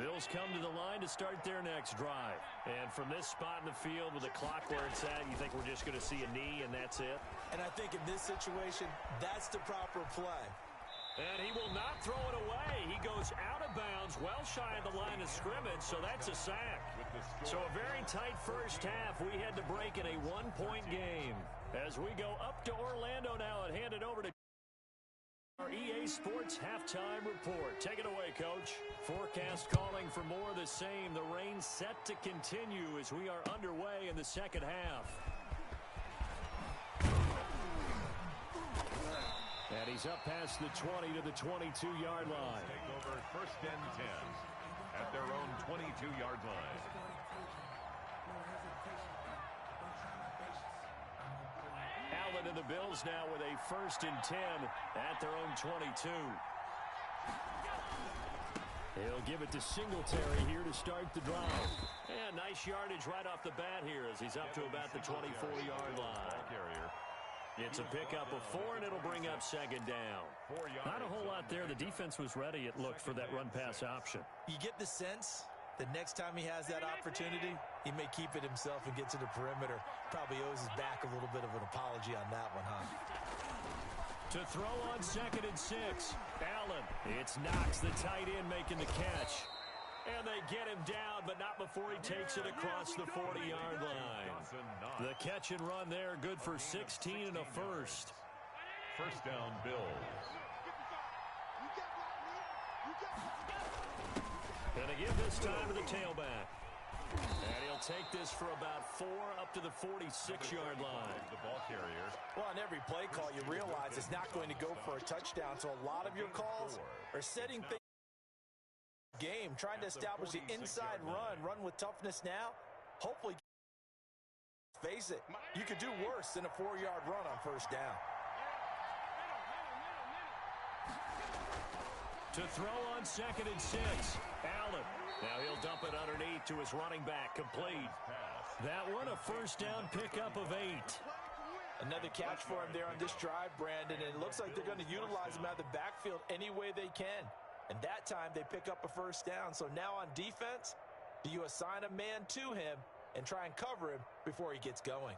Bills come to the line to start their next drive. And from this spot in the field with the clock where it's at, you think we're just going to see a knee and that's it? And I think in this situation, that's the proper play. And he will not throw it away. He goes out of bounds, well shy of the line of scrimmage, so that's a sack. So a very tight first half. We had to break in a one-point game. As we go up to Orlando now and hand it over to our EA Sports Halftime Report. Take it away, Coach. Forecast calling for more of the same. The rain set to continue as we are underway in the second half. And he's up past the 20 to the 22-yard line. Take over first and 10 at their own 22-yard line. Allen and the Bills now with a first and 10 at their own 22. He'll give it to Singletary here to start the drive. And nice yardage right off the bat here as he's up to about the 24-yard line. It's a pickup of 4, and it'll bring up second down. Not a whole lot there. The defense was ready, it looked, for that run-pass option. You get the sense that next time he has that opportunity, he may keep it himself and get to the perimeter. Probably owes his back a little bit of an apology on that one, huh? To throw on second and 6, Allen. It's Knox, the tight end, making the catch. And they get him down, but not before he takes it across the 40-yard line. The catch and run there, good for 16 and a first. First down, Bills. And they give this time to the tailback. And he'll take this for about 4 up to the 46-yard line. The ball carrier. Well, on every play call, you realize it's not going to go for a touchdown. So a lot of your calls are setting things game, trying to establish the inside run with toughness now. Hopefully, face it, you could do worse than a 4-yard run on first down. To throw on second and 6, Allen. Now he'll dump it underneath to his running back, complete. That one a first down pickup of 8. Another catch for him there on this drive, Brandon, and it looks like they're going to utilize him out of the backfield any way they can. And that time they pick up a first down. So now on defense, do you assign a man to him and try and cover him before he gets going?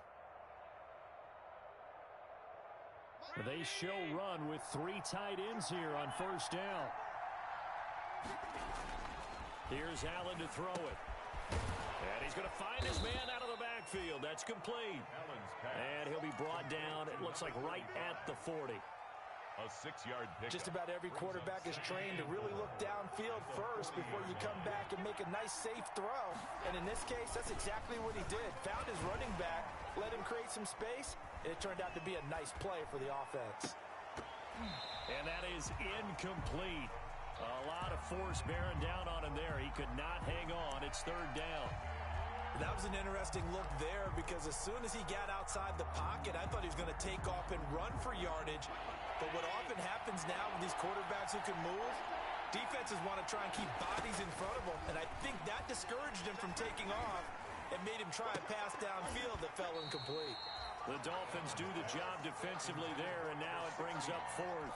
They show run with 3 tight ends here on first down. Here's Allen to throw it. And he's going to find his man out of the backfield. That's complete. And he'll be brought down, it looks like, right at the 40. A 6-yard pickup. Just about every quarterback is trained to really look downfield first before you come back and make a nice, safe throw. And in this case, that's exactly what he did. Found his running back, let him create some space, and it turned out to be a nice play for the offense. And that is incomplete. A lot of force bearing down on him there. He could not hang on. It's third down. That was an interesting look there because as soon as he got outside the pocket, I thought he was going to take off and run for yardage. But what often happens now with these quarterbacks who can move, defenses want to try and keep bodies in front of them. And I think that discouraged him from taking off and made him try a pass downfield that fell incomplete. The Dolphins do the job defensively there, and now it brings up 4th.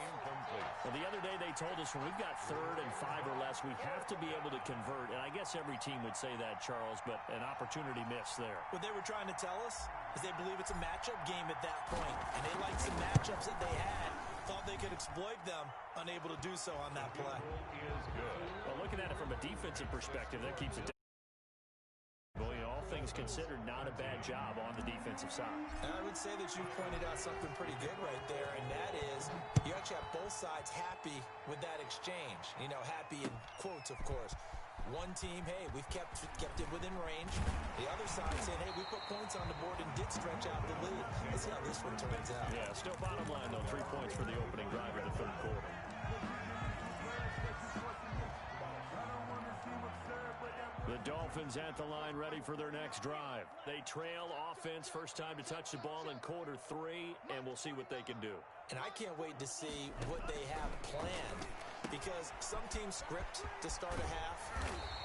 Well, the other day they told us when we've got 3rd and 5 or less, we have to be able to convert. And I guess every team would say that, Charles, but an opportunity missed there. What they were trying to tell us is they believe it's a matchup game at that point, and they liked some matchups that they had. Thought they could exploit them, unable to do so on that play. Well, looking at it from a defensive perspective, that keeps it down. Well, all things considered, not a bad job on the defensive side. And I would say that you pointed out something pretty good right there, and that is you actually have both sides happy with that exchange. You know, happy in quotes, of course. One team, hey, we've kept it within range. The other side saying, hey, we put points on the board and did stretch out the lead. Let's see how this one turns out. Yeah, still bottom line, though, 3 points for the opening drive of the third quarter. The Dolphins at the line ready for their next drive. They trail offense, first time to touch the ball in quarter 3, and we'll see what they can do. And I can't wait to see what they have planned, because some teams script to start a half.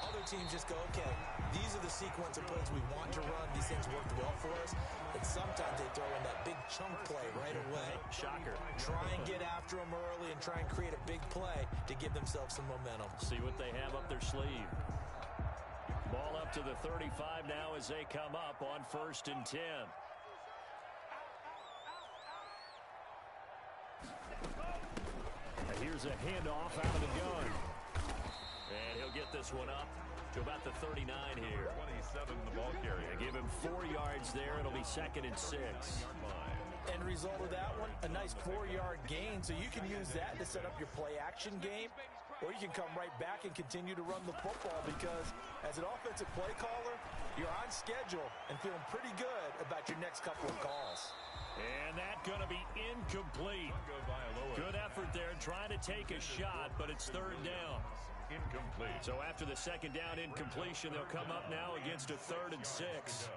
Other teams just go, okay, these are the sequence of plays we want to run. These things worked well for us. And sometimes they throw in that big chunk play right away. Shocker. Try and get after them early and try and create a big play to give themselves some momentum. See what they have up their sleeve. Ball up to the 35 now as they come up on 1st and 10. And here's a handoff out of the gun. And he'll get this one up to about the 39 here. 27, the ball carrier. Give him 4 yards there. It'll be 2nd and 6. End result of that one, a nice 4-yard gain. So you can use that to set up your play-action game, or you can come right back and continue to run the football, because as an offensive play caller, you're on schedule and feeling pretty good about your next couple of calls. And that's going to be incomplete. Good effort there trying to take a shot, but it's 3rd down. Incomplete. So after the 2nd down incompletion, they'll come up now against a 3rd and 6.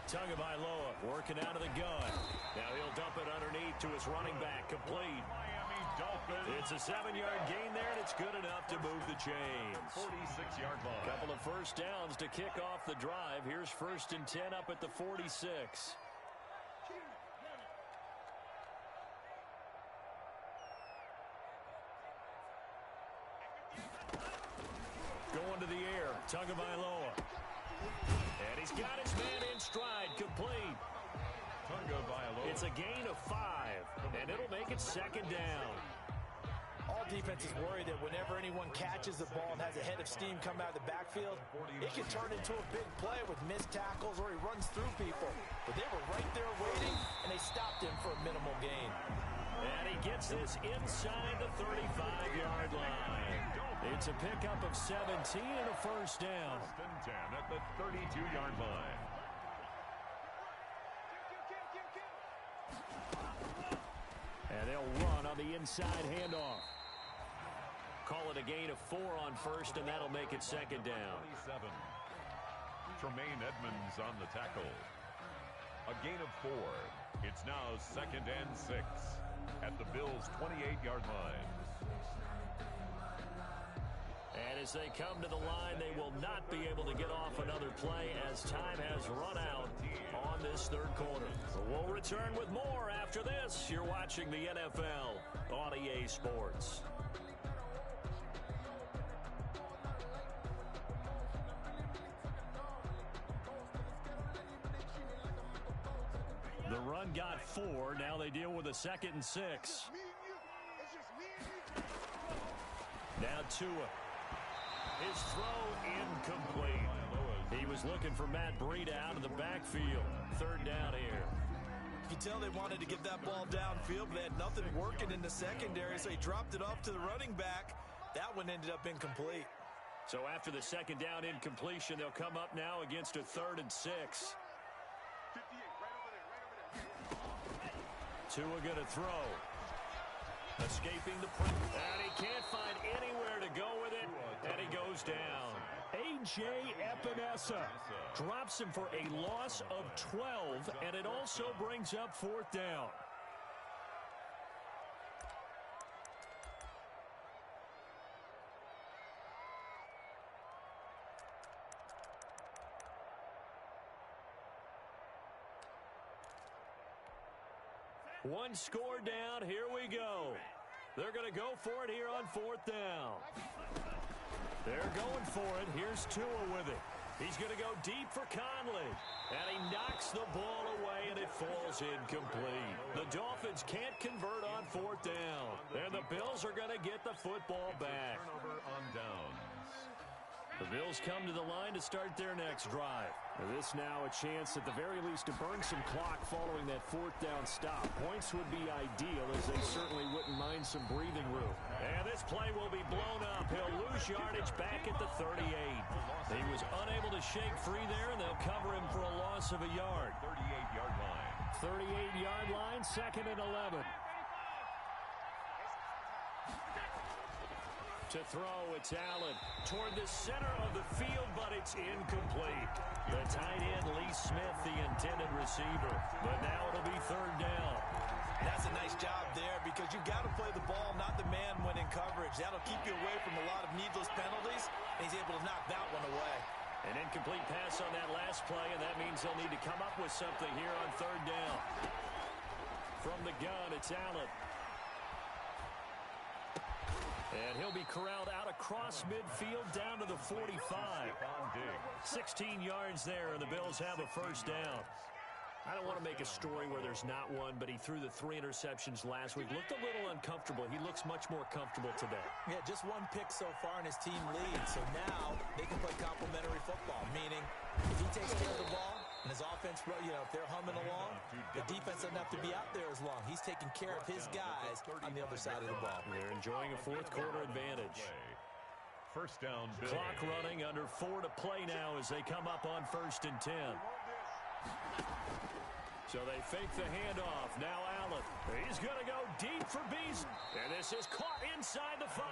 Tagovailoa working out of the gun. Now he'll dump it underneath to his running back, complete. Miami Dolphins. It's a 7-yard gain there, and it's good enough to move the chains. 46-yard line. Couple of first downs to kick off the drive. Here's 1st and 10 up at the 46. Going to the air, Tagovailoa. And he's got his man in stride, complete. Tagovailoa. It's a gain of 5, and it'll make it 2nd down. All defenses worry that whenever anyone catches the ball and has a head of steam come out of the backfield, it can turn into a big play with missed tackles or he runs through people. But they were right there waiting, and they stopped him for a minimal gain. And he gets this inside the 35-yard line. It's a pickup of 17 and a 1st down. 10 at the 32-yard line. And they'll run on the inside handoff. Call it a gain of 4 on 1st, and that'll make it 2nd down. 27. Tremaine Edmonds on the tackle. A gain of 4. It's now 2nd and 6 at the Bills' 28-yard line. And as they come to the line, they will not be able to get off another play as time has run out on this 3rd quarter. We'll return with more after this. You're watching the NFL on EA Sports. The run got 4. Now they deal with a 2nd and 6. Now Tua. His throw incomplete. He was looking for Matt Breida out of the backfield. 3rd down here. You can tell they wanted to get that ball downfield, but they had nothing working in the secondary, so he dropped it off to the running back. That one ended up incomplete. So after the 2nd down incompletion, they'll come up now against a 3rd and 6. Tua gonna throw. Escaping the pressure. And he can't find anywhere to go with it. And he goes down. A.J. Epinesa drops him for a loss of 12, and it also brings up 4th down. One score down. Here we go. They're going to go for it here on 4th down. They're going for it. Here's Tua with it. He's going to go deep for Conley. And he knocks the ball away, and it falls incomplete. The Dolphins can't convert on 4th down. And the Bills are going to get the football back. Turnover on downs. The Bills come to the line to start their next drive. This now a chance at the very least to burn some clock following that 4th down stop. Points would be ideal, as they certainly wouldn't mind some breathing room. And this play will be blown up. He'll lose yardage back at the 38. He was unable to shake free there, and they'll cover him for a loss of a yard. 38-yard line. 38-yard line, 2nd and 11. To throw, it's Allen toward the center of the field, but it's incomplete. The tight end, Lee Smith, the intended receiver. But now it'll be third down. That's a nice job there because you've got to play the ball, not the man when in coverage. That'll keep you away from a lot of needless penalties, and he's able to knock that one away. An incomplete pass on that last play, and that means they'll need to come up with something here on third down. From the gun, it's Allen. And he'll be corralled out across midfield down to the 45. 16 yards there, and the Bills have a first down. I don't want to make a story where there's not one, but he threw the 3 interceptions last week. Looked a little uncomfortable. He looks much more comfortable today. Yeah, just one pick so far, and his team leads. So now they can play complementary football, meaning if he takes care of the ball and his offense, if they're humming along, the defense doesn't have to be out there as long. He's taking care of his guys on the other side of the ball. They're enjoying a fourth quarter advantage. First down, Bills. Clock running, under 4 to play now as they come up on 1st and 10. So they fake the handoff. Now Allen. He's going to go deep for Beasley. And this is caught inside the 5.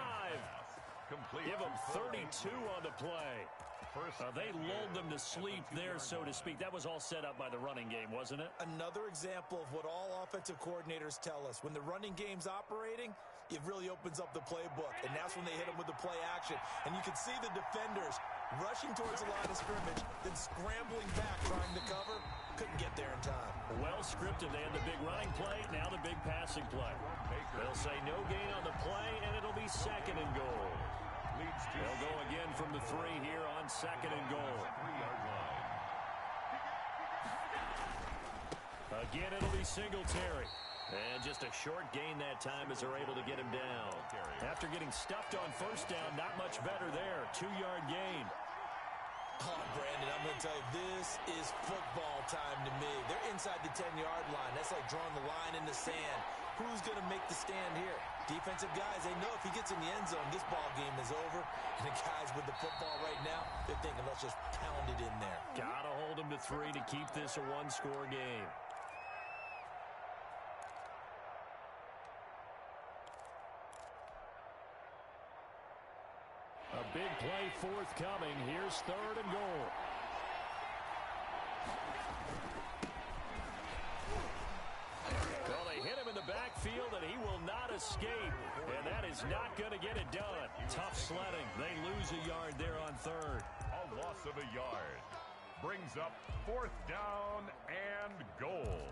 Complete. Give him 32 on the play. They lulled them to sleep there, so to speak. That was all set up by the running game, wasn't it? Another example of what all offensive coordinators tell us. When the running game's operating, it really opens up the playbook. And that's when they hit them with the play action. And you can see the defenders rushing towards the line of scrimmage, then scrambling back trying to cover. Couldn't get there in time. Well scripted. They had the big running play, now the big passing play. They'll say no gain on the play, and it'll be 2nd and goal. They'll go again from the 3 here on 2nd and goal. Again, it'll be Singletary. And just a short gain that time as they're able to get him down. After getting stuffed on 1st down, not much better there. 2-yard gain. Oh, Brandon, I'm going to tell you, this is football time to me. They're inside the 10-yard line. That's like drawing the line in the sand. Who's going to make the stand here? Defensive guys, they know if he gets in the end zone, this ball game is over. And the guys with the football right now, they're thinking, let's just pound it in there. Gotta hold him to 3 to keep this a 1-score game. A big play forthcoming. Here's 3rd and goal. Well, they hit him in the backfield, and he will not escape. And that is not going to get it done. Tough sledding. They lose a yard there on 3rd. A loss of a yard. Brings up 4th down and goal.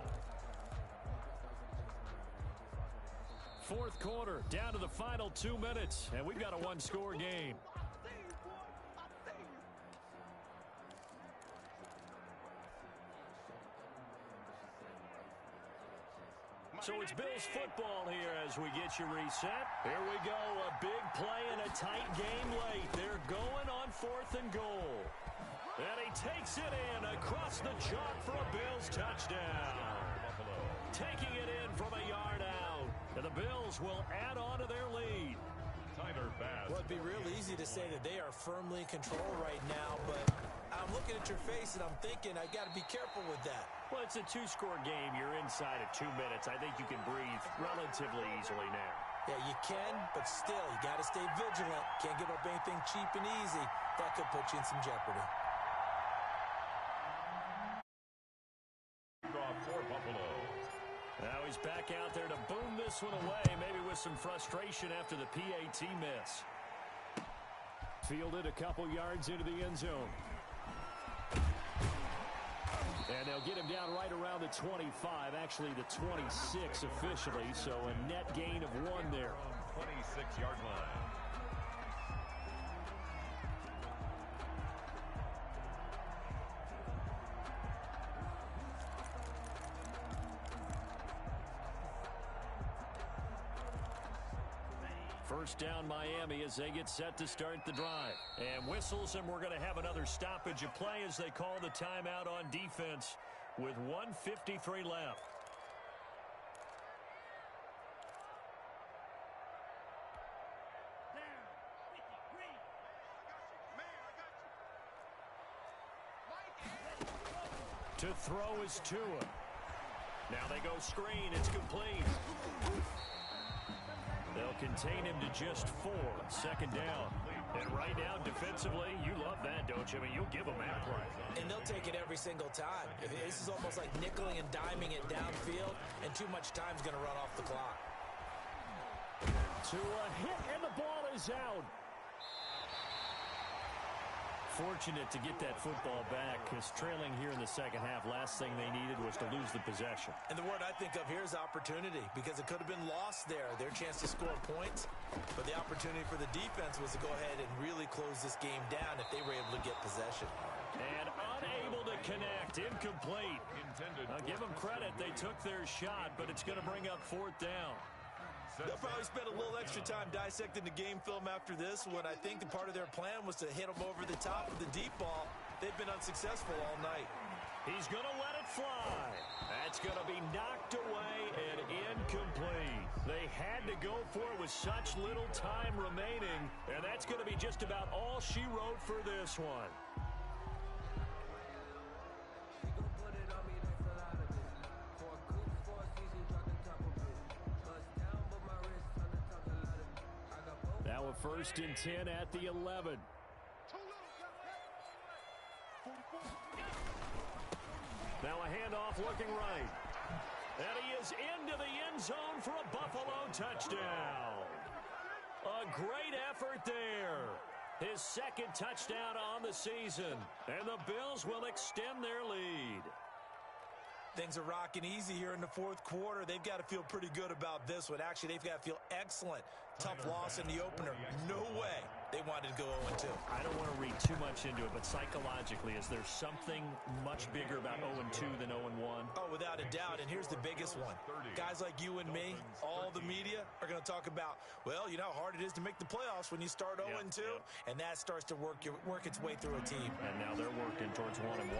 4th quarter, down to the final 2 minutes, and we've got a 1-score game. So it's Bills football here as we get you reset. Here we go, a big play and a tight game late. They're going on 4th and goal. And he takes it in across the chalk for a Bills touchdown. Taking it in from a yard out. And the Bills will add on to their lead. Well, it'd be real easy to say that they are firmly in control right now, but I'm looking at your face and I'm thinking I got to be careful with that. Well, it's a 2-score game. You're inside of 2 minutes. I think you can breathe relatively easily now. Yeah, you can, but still, you got to stay vigilant. Can't give up anything cheap and easy. That could put you in some jeopardy. Now he's back out there to boom this one away, maybe with some frustration after the PAT miss. Fielded a couple yards into the end zone. And they'll get him down right around the 25, actually the 26 officially, so a net gain of 1 there. 26-yard line. First down Miami as they get set to start the drive. And whistles, and we're going to have another stoppage of play as they call the timeout on defense with 1:53 left. To throw is Tua. Now they go screen. It's complete. They'll contain him to just 4. Second down. And right now, defensively, you love that, don't you? I mean, you'll give them that play. And they'll take it every single time. This is almost like nickeling and diming it downfield, and too much time's going to run off the clock. To a hit, and the ball is out. Fortunate to get that football back, because trailing here in the second half, last thing they needed was to lose the possession. And the word I think of here is opportunity, because it could have been lost there, their chance to score points. But the opportunity for the defense was to go ahead and really close this game down if they were able to get possession. And unable to connect, incomplete. I'll give them credit, they took their shot, but it's going to bring up 4th down. They'll probably spend a little extra time dissecting the game film after this one. I think the part of their plan was to hit them over the top of the deep ball. They've been unsuccessful all night. He's going to let it fly. That's going to be knocked away and incomplete. They had to go for it with such little time remaining, and that's going to be just about all she wrote for this one. Now a 1st and 10 at the 11. Now a handoff looking right. And he is into the end zone for a Buffalo touchdown. A great effort there. His 2nd touchdown on the season. And the Bills will extend their lead. Things are rocking easy here in the 4th quarter. They've got to feel pretty good about this one. Actually, they've got to feel excellent. Tough loss in the opener. No way they wanted to go 0-2. I don't want to read too much into it, but psychologically, is there something much bigger about 0-2 than 0-1? Oh, without a doubt, and here's the biggest one. Guys like you and me, all the media, are going to talk about, well, you know how hard it is to make the playoffs when you start 0-2, and that starts to work its way through a team. And now they're working towards 1-1.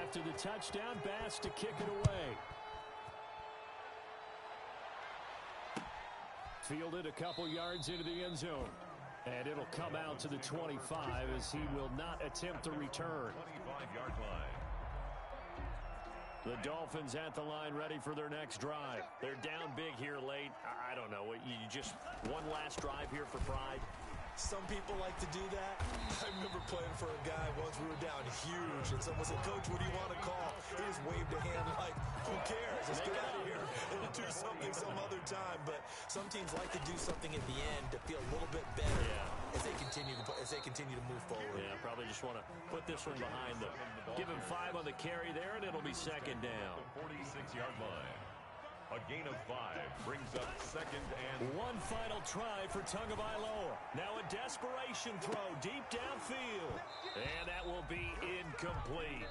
After the touchdown, Bass to kick it away. Fielded a couple yards into the end zone. And it'll come out to the 25 as he will not attempt to return. 25-yard line. The Dolphins at the line ready for their next drive. They're down big here late. I don't know. You just one last drive here for pride. Some people like to do that. I remember playing for a guy once. We were down huge, and someone said, "Coach, what do you want to call?" He just waved a hand like, who cares? Let's get out of here and do something some other time. But some teams like to do something at the end to feel a little bit better as they continue to move forward. Yeah, probably just want to put this one behind them. Give him 5 on the carry there, and it'll be 2nd down. 46-yard line. A gain of 5 brings up 2nd and... One final try for Tagovailoa. Now a desperation throw deep downfield. And that will be incomplete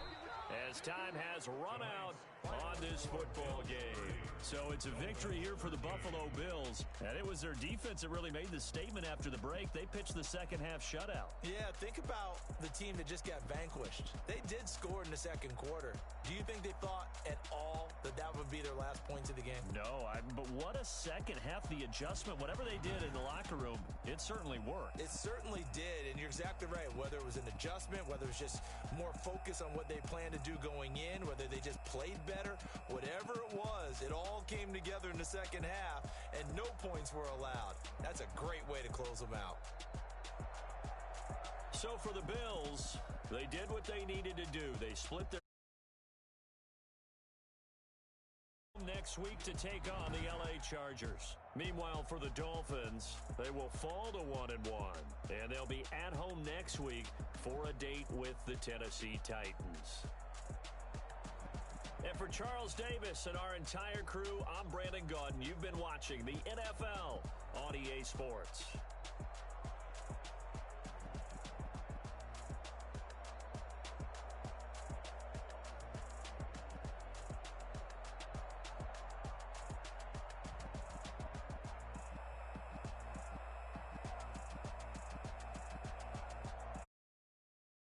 as time has run out on this football game. So it's a victory here for the Buffalo Bills. And it was their defense that really made the statement after the break. They pitched the second half shutout. Yeah, think about the team that just got vanquished. They did score in the 2nd quarter. Do you think they thought at all that that would be their last points of the game? No, but what a second half. The adjustment, whatever they did in the locker room, it certainly worked. It certainly did, and you're exactly right. Whether it was an adjustment, whether it was just more focus on what they planned to do going in, whether they just played better, whatever it was, it all came together in the second half, and no points were allowed. That's a great way to close them out. So for the Bills, they did what they needed to do. They split their next week to take on the LA Chargers. Meanwhile, for the Dolphins, they will fall to 1-1, and they'll be at home next week for a date with the Tennessee Titans. And for Charles Davis and our entire crew, I'm Brandon Gaudin. You've been watching the NFL on EA Sports.